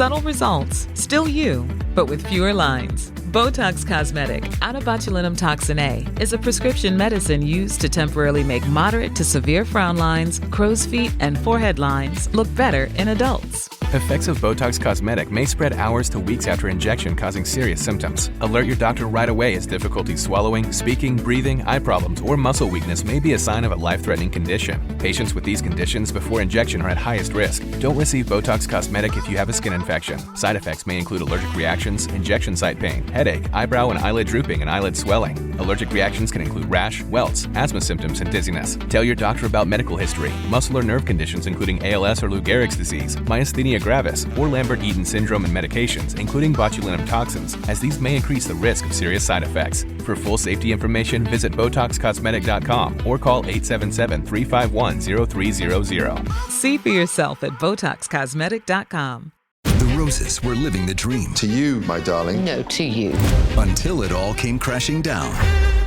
Subtle results, still you, but with fewer lines. Botox Cosmetic, out of botulinum toxin A, is a prescription medicine used to temporarily make moderate to severe frown lines, crow's feet, and forehead lines look better in adults. Effects of Botox Cosmetic may spread hours to weeks after injection, causing serious symptoms. Alert your doctor right away as difficulty swallowing, speaking, breathing, eye problems, or muscle weakness may be a sign of a life-threatening condition. Patients with these conditions before injection are at highest risk. Don't receive Botox Cosmetic if you have a skin infection. Side effects may include allergic reactions, injection site pain, headache, eyebrow and eyelid drooping, and eyelid swelling. Allergic reactions can include rash, welts, asthma symptoms, and dizziness. Tell your doctor about medical history, muscle or nerve conditions including ALS or Lou Gehrig's disease, myasthenia gravis, or Lambert-Eaton syndrome, and medications, including botulinum toxins, as these may increase the risk of serious side effects. For full safety information, visit BotoxCosmetic.com or call 877-351-0300. See for yourself at BotoxCosmetic.com. The Roses were living the dream. To you, my darling. No, to you. Until it all came crashing down.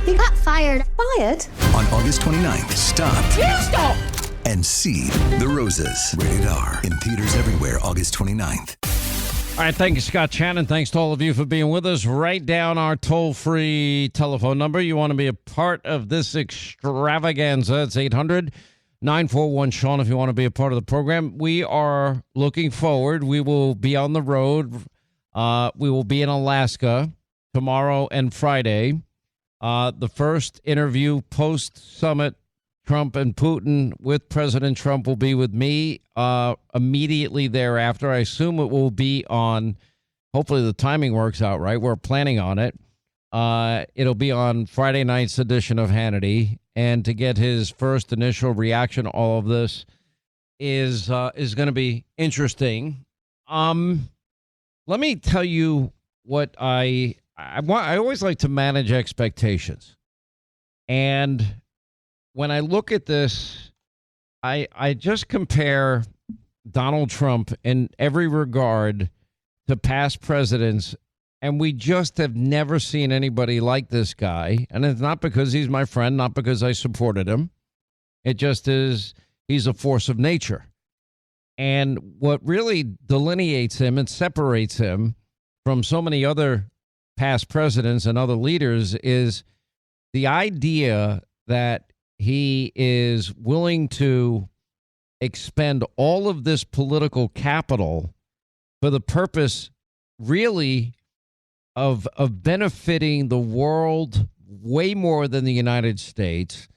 He got fired. Fired? On August 29th, stop. You stop! And see The Roses. Rated R. In theaters everywhere, August 29th. All right, thank you, Scott Shannon. Thanks to all of you for being with us. Write down our toll-free telephone number. You want to be a part of this extravaganza. It's 800-941-SEAN if you want to be a part of the program. We are looking forward. We will be on the road. We will be in Alaska tomorrow and Friday. The first interview post-summit Trump and Putin with President Trump will be with me immediately thereafter. I assume it will be on, hopefully the timing works out right. We're planning on it. It'll be on Friday night's edition of Hannity. And to get his first initial reaction to all of this is going to be interesting. Let me tell you what I always like to manage expectations. And when I look at this, I just compare Donald Trump in every regard to past presidents, and we just have never seen anybody like this guy. And it's not because he's my friend, not because I supported him. It just is, he's a force of nature. And what really delineates him and separates him from so many other past presidents and other leaders is the idea that he is willing to expend all of this political capital for the purpose, really, of benefiting the world way more than the United States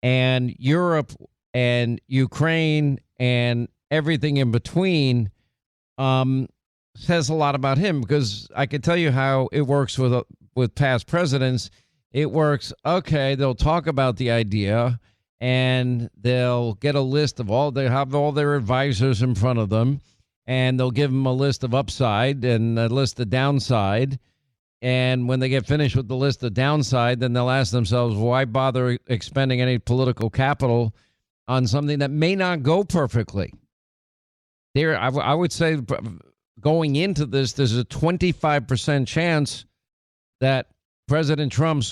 and Europe and Ukraine and everything in between. Says a lot about him, because I can tell you how it works with past presidents. It works, okay, they'll talk about the idea and they'll get a list of they have all their advisors in front of them, and they'll give them a list of upside and a list of downside. And when they get finished with the list of downside, then they'll ask themselves, why bother expending any political capital on something that may not go perfectly? I would say going into this, there's a 25% chance that President Trump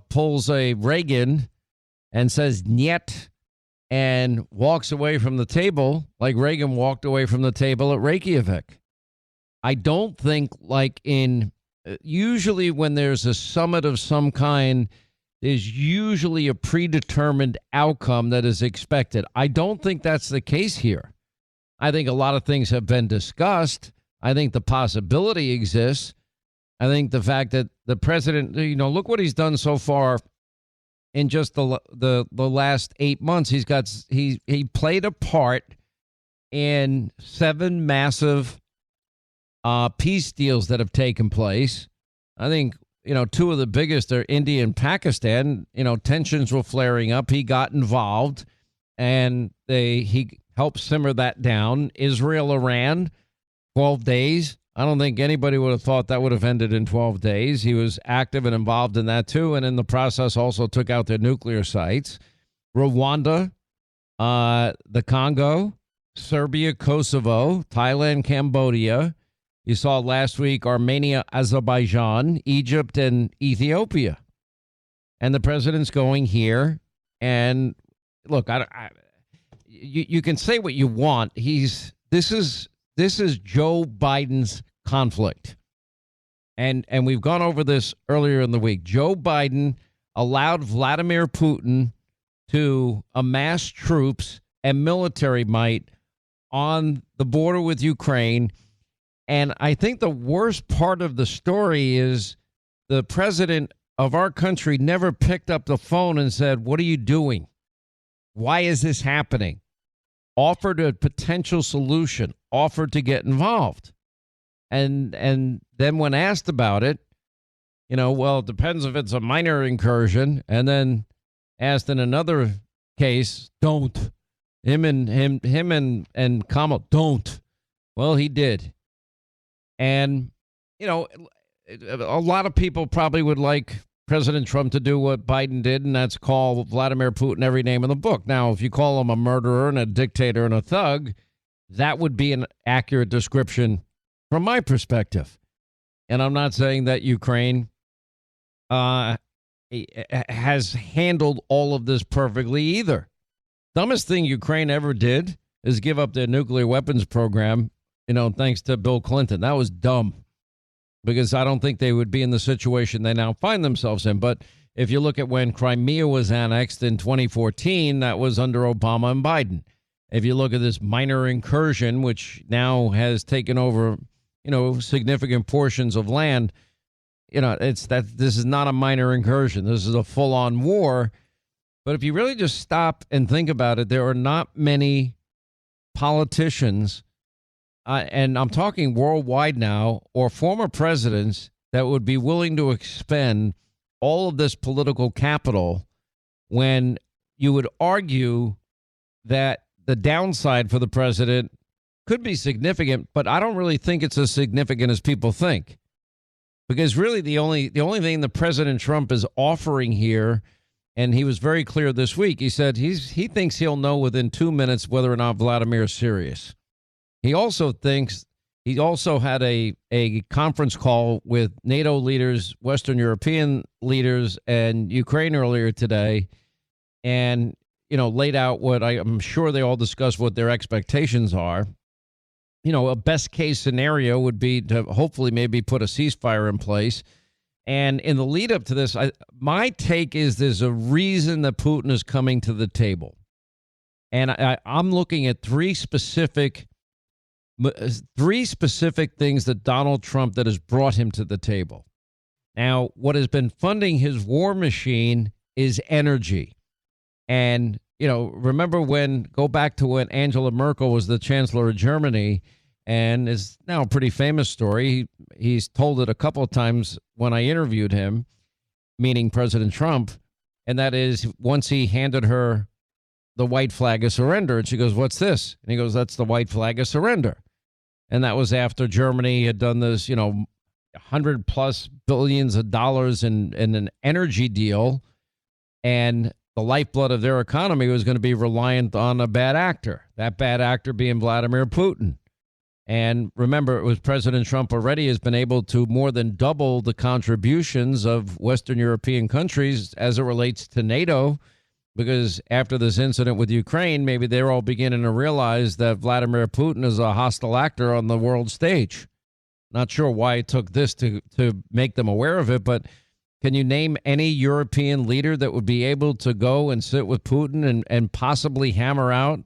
pulls a Reagan and says "niet" and walks away from the table like Reagan walked away from the table at Reykjavik. I don't think, like usually when there's a summit of some kind, there's usually a predetermined outcome that is expected. I don't think that's the case here. I think a lot of things have been discussed. I think the possibility exists. I think the fact that the president, look what he's done so far in just the last 8 months. He played a part in 7 massive peace deals that have taken place. I think, 2 of the biggest are India and Pakistan. Tensions were flaring up. He got involved and he helped simmer that down. Israel, Iran, 12 days. I don't think anybody would have thought that would have ended in 12 days. He was active and involved in that, too, and in the process also took out their nuclear sites. Rwanda, the Congo, Serbia, Kosovo, Thailand, Cambodia. You saw last week Armenia, Azerbaijan, Egypt, and Ethiopia. And the president's going here. And look, you can say what you want. This this is Joe Biden's conflict. And we've gone over this earlier in the week. Joe Biden allowed Vladimir Putin to amass troops and military might on the border with Ukraine. And I think the worst part of the story is the president of our country never picked up the phone and said, "What are you doing? Why is this happening?" Offered a potential solution, offered to get involved. And then when asked about it, well, it depends if it's a minor incursion. And then asked in another case, don't. Him and Kamala, don't. Well, he did. And, a lot of people probably would like President Trump to do what Biden did, and that's call Vladimir Putin every name in the book. Now, if you call him a murderer and a dictator and a thug, that would be an accurate description from my perspective. And I'm not saying that Ukraine has handled all of this perfectly either. Dumbest thing Ukraine ever did is give up their nuclear weapons program, thanks to Bill Clinton. That was dumb, because I don't think they would be in the situation they now find themselves in. But if you look at when Crimea was annexed in 2014, that was under Obama and Biden. If you look at this minor incursion, which now has taken over, significant portions of land, it's that this is not a minor incursion. This is a full-on war. But if you really just stop and think about it, there are not many politicians, and I'm talking worldwide now, or former presidents that would be willing to expend all of this political capital when you would argue that the downside for the president could be significant, but I don't really think it's as significant as people think. Because really the only thing that President Trump is offering here, and he was very clear this week, he said he thinks he'll know within 2 minutes whether or not Vladimir is serious. He also had a conference call with NATO leaders, Western European leaders, and Ukraine earlier today, and laid out what I'm sure they all discussed what their expectations are. A best case scenario would be to hopefully maybe put a ceasefire in place. And in the lead up to this, my take is there's a reason that Putin is coming to the table. And I'm looking at three specific things that Donald Trump that has brought him to the table. Now, what has been funding his war machine is energy. And, go back to when Angela Merkel was the chancellor of Germany, and it's now a pretty famous story. He's told it a couple of times when I interviewed him, meaning President Trump, and that is once he handed her the white flag of surrender, and she goes, "What's this?" And he goes, "That's the white flag of surrender." And that was after Germany had done this, $100+ billion in an energy deal, and the lifeblood of their economy was going to be reliant on a bad actor, that bad actor being Vladimir Putin. And remember, it was President Trump already has been able to more than double the contributions of Western European countries as it relates to NATO, because after this incident with Ukraine, maybe they're all beginning to realize that Vladimir Putin is a hostile actor on the world stage. Not sure why it took this to make them aware of it, but can you name any European leader that would be able to go and sit with Putin and possibly hammer out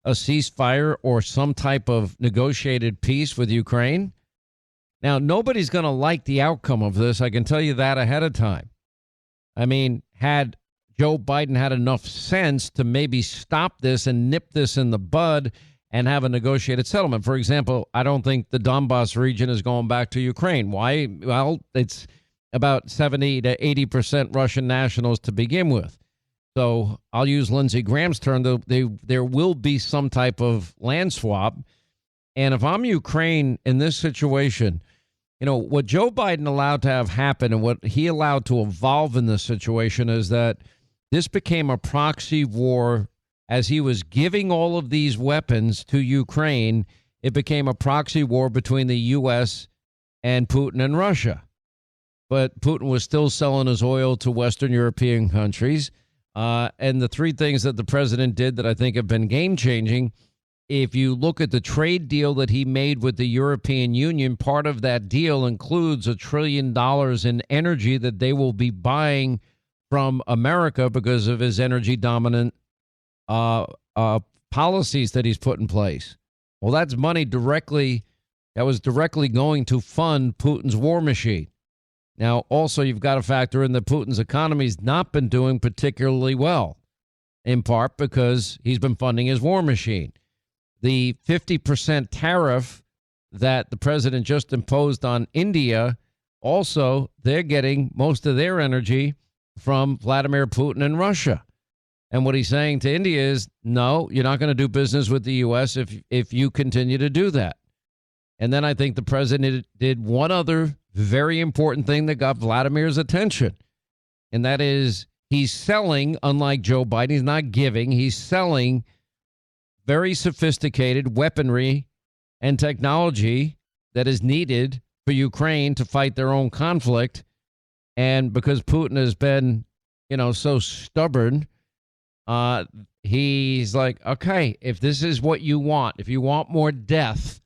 a ceasefire or some type of negotiated peace with Ukraine? Now, nobody's going to like the outcome of this. I can tell you that ahead of time. I mean, had Joe Biden had enough sense to maybe stop this and nip this in the bud and have a negotiated settlement. For example, I don't think the Donbass region is going back to Ukraine. Why? Well, it's about 70 to 80% Russian nationals to begin with. So I'll use Lindsey Graham's term. There will be some type of land swap. And if I'm Ukraine in this situation, what Joe Biden allowed to have happen and what he allowed to evolve in this situation is that this became a proxy war. As he was giving all of these weapons to Ukraine, it became a proxy war between the U.S. and Putin and Russia. But Putin was still selling his oil to Western European countries. And the three things that the president did that I think have been game-changing if you look at the trade deal that he made with the European Union, part of that deal includes $1 trillion in energy that they will be buying from America because of his energy dominant policies that he's put in place. Well, that's money that was directly going to fund Putin's war machine. Now, also, you've got to factor in that Putin's economy's not been doing particularly well, in part because he's been funding his war machine. The 50% tariff that the president just imposed on India, also, they're getting most of their energy from Vladimir Putin and Russia. And what he's saying to India is, no, you're not going to do business with the U.S. if you continue to do that. And then I think the president did one other very important thing that got Vladimir's attention, and that is he's selling, unlike Joe Biden, he's not giving, he's selling very sophisticated weaponry and technology that is needed for Ukraine to fight their own conflict. And because Putin has been, so stubborn, he's like, okay, if this is what you want, if you want more death,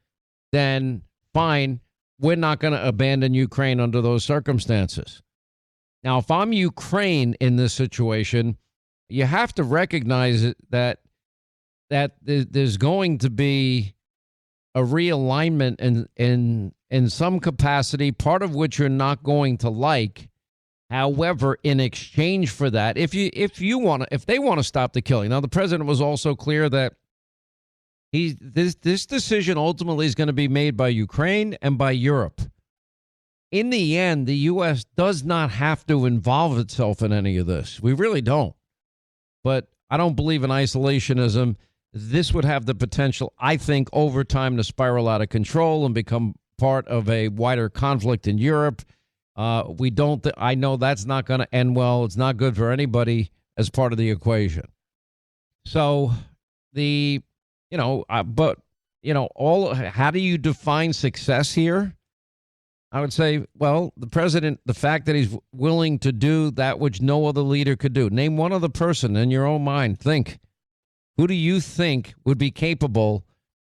then fine, we're not going to abandon Ukraine under those circumstances. Now, if I'm Ukraine in this situation, you have to recognize that there's going to be a realignment in some capacity, part of which you're not going to like. However, in exchange for that, if they want to stop the killing. Now, the president was also clear that this decision ultimately is going to be made by Ukraine and by Europe. In the end, the U.S. does not have to involve itself in any of this. We really don't. But I don't believe in isolationism. This would have the potential, I think, over time to spiral out of control and become part of a wider conflict in Europe. I know that's not going to end well. It's not good for anybody as part of the equation. So how do you define success here? I would say, well, the president, the fact that he's willing to do that which no other leader could do. Name one other person in your own mind. Think. Who do you think would be capable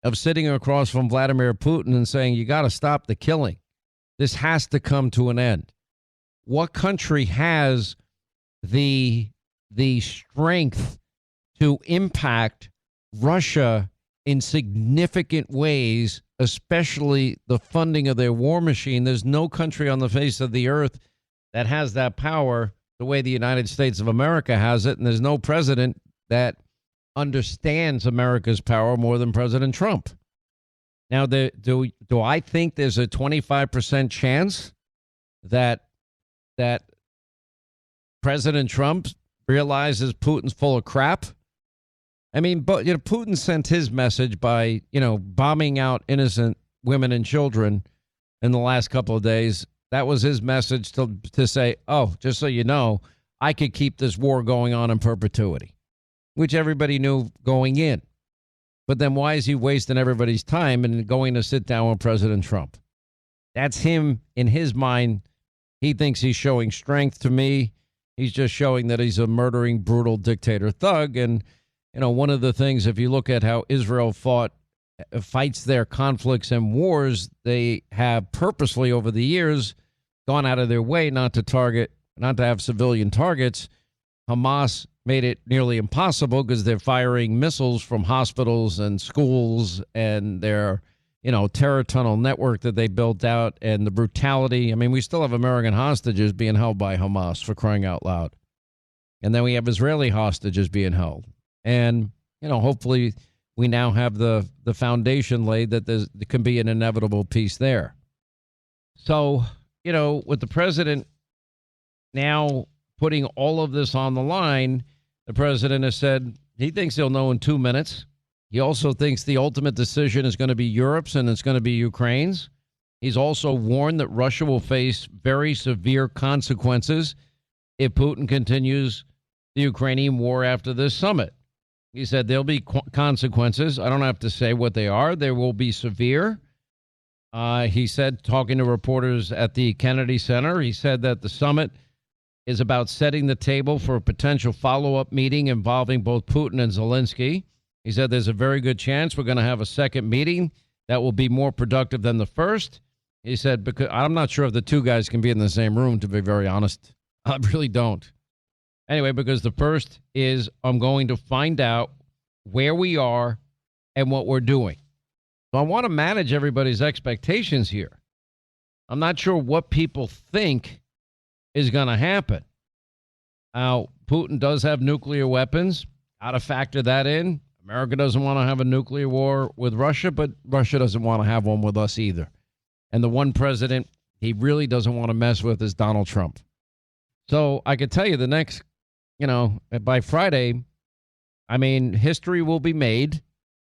of sitting across from Vladimir Putin and saying, you got to stop the killing? This has to come to an end. What country has the strength to impact Russia in significant ways, especially the funding of their war machine? There's no country on the face of the earth that has that power the way the United States of America has it, and there's no president that understands America's power more than President Trump. Now, do I think there's a 25% chance that President Trump realizes Putin's full of crap? I mean, but Putin sent his message by bombing out innocent women and children in the last couple of days. That was his message to say, oh, just so you know, I could keep this war going on in perpetuity, which everybody knew going in. But then why is he wasting everybody's time and going to sit down with President Trump? That's him in his mind. He thinks he's showing strength. To me, he's just showing that he's a murdering, brutal dictator thug. And, one of the things, if you look at how Israel fights their conflicts and wars, they have purposely over the years gone out of their way not to have civilian targets. Hamas made it nearly impossible because they're firing missiles from hospitals and schools, and their, terror tunnel network that they built out, and the brutality. I mean, we still have American hostages being held by Hamas, for crying out loud. And then we have Israeli hostages being held. And, hopefully we now have the foundation laid that there can be an inevitable peace there. So, with the president now putting all of this on the line, the president has said he thinks he'll know in 2 minutes. He also thinks the ultimate decision is going to be Europe's and it's going to be Ukraine's. He's also warned that Russia will face very severe consequences if Putin continues the Ukrainian war after this summit. He said there'll be consequences. I don't have to say what they are. They will be severe. He said, talking to reporters at the Kennedy Center, he said that the summit is about setting the table for a potential follow-up meeting involving both Putin and Zelensky. He said there's a very good chance we're going to have a second meeting that will be more productive than the first. He said, because I'm not sure if the two guys can be in the same room, to be very honest. I really don't. Anyway, because the first is I'm going to find out where we are and what we're doing. So I want to manage everybody's expectations here. I'm not sure what people think is going to happen. Now, Putin does have nuclear weapons. Got to factor that in. America doesn't want to have a nuclear war with Russia, but Russia doesn't want to have one with us either. And the one president he really doesn't want to mess with is Donald Trump. So I could tell you the next, by Friday, I mean, history will be made.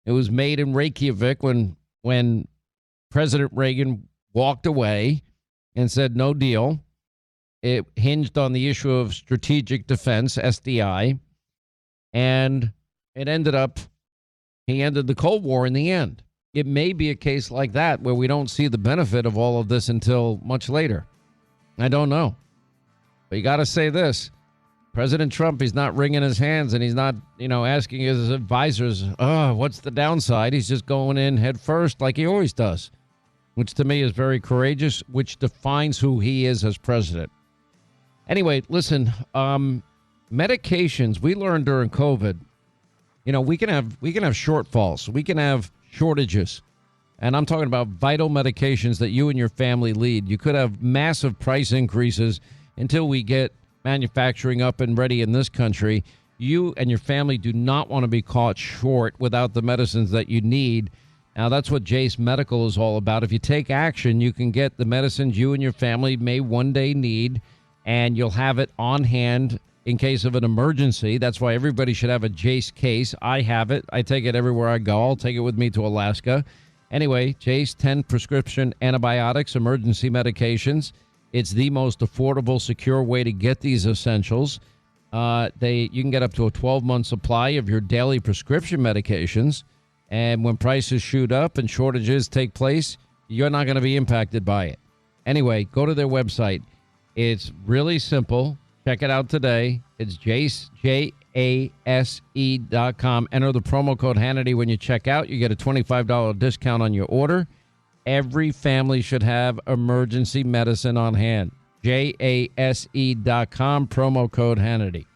It was made in Reykjavik when President Reagan walked away and said no deal. It hinged on the issue of strategic defense, SDI, and it ended up, he ended the Cold War in the end. It may be a case like that where we don't see the benefit of all of this until much later. I don't know. But you got to say this. President Trump, he's not wringing his hands and he's not, asking his advisors, what's the downside? He's just going in head first like he always does, which to me is very courageous, which defines who he is as president. Anyway, listen, medications, we learned during COVID, we can have shortfalls. We can have shortages. And I'm talking about vital medications that you and your family lead. You could have massive price increases until we get manufacturing up and ready in this country. You and your family do not want to be caught short without the medicines that you need. Now, that's what Jace Medical is all about. If you take action, you can get the medicines you and your family may one day need, and you'll have it on hand in case of an emergency. That's why everybody should have a Jace case. I have it. I take it everywhere I go. I'll take it with me to Alaska. Anyway, Jace, 10 prescription antibiotics, emergency medications. It's the most affordable, secure way to get these essentials. You can get up to a 12-month supply of your daily prescription medications. And when prices shoot up and shortages take place, you're not going to be impacted by it. Anyway, go to their website. It's really simple. Check it out today. It's Jase, JASE.com. Enter the promo code Hannity when you check out. You get a $25 discount on your order. Every family should have emergency medicine on hand. JASE.com, promo code Hannity.